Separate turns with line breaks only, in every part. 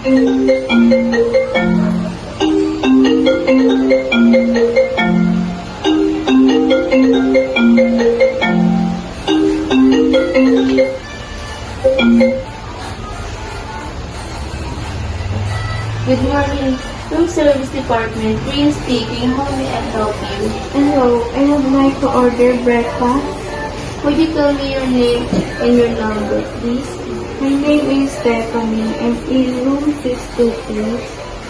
Good morning. Room service department, Priya speaking. How may I help you?
Hello, I would like to order breakfast.
Would you tell me your name and your number, please?
My name is Stephanie. I'm in room 62, please.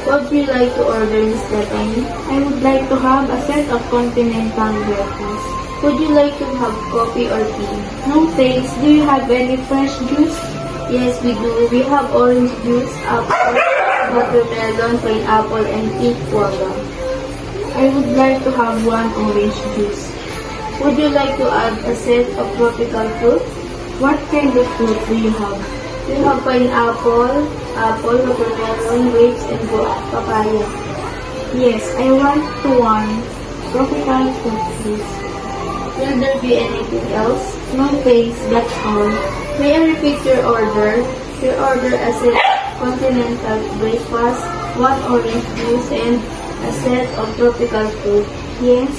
What would you like to order, Miss Stephanie?
I would like to have a set of continental breakfast.
Would you like to have coffee or tea?
No thanks. Do you have any fresh juice?
Yes, we do. We have orange juice, apple, watermelon, pineapple, and pink guava.
I would like to have one orange juice.
Would you like to add a set of tropical fruit?
What kind of fruit do you have?
We have pineapple, apple, watermelon, grapes, and papaya.
Yes, I want one tropical fruit, please.
Will there be anything else?
No thanks, that's all.
May I repeat your order? Your order a set continental breakfast, one orange juice, and a set of tropical fruit.
Yes,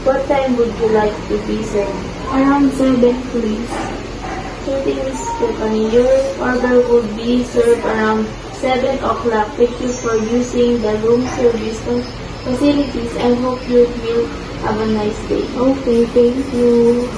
What time would you like to be served?
around 7, please.
Thank you, Miss Stephanie. Your order would be served around 7 o'clock. Thank you for using the room service facilities and hope you will have a nice day.
Okay, thank you.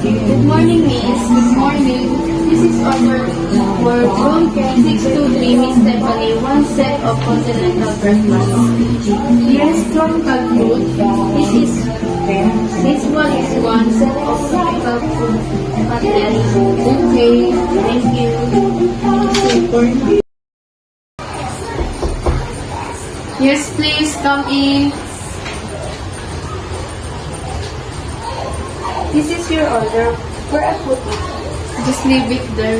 Good morning, Miss. Good morning. This is order for room 623, Miss Stephanie. One set of continental breakfast.
Yes, tropical fruit.
This one is one set of tropical fruit content. Okay, thank you. Yes, please come in. This is your order. Where I put it? Just leave it there.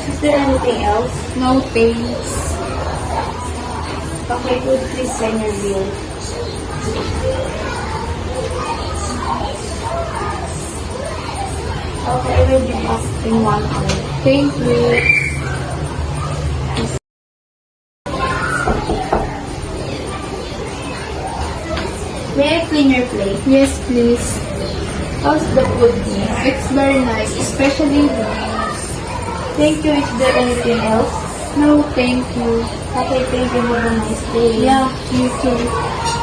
Is there anything else?
No thanks.
Okay, good. Please send your bill. Okay, I will be back in 1 hour.
Thank you.
May I clean your plate?
Yes, please.
How's the food?
It's very nice, especially the beans.
Thank you. Is there anything else?
No, thank you.
Okay, thank you. Have a nice day.
Yeah, you too.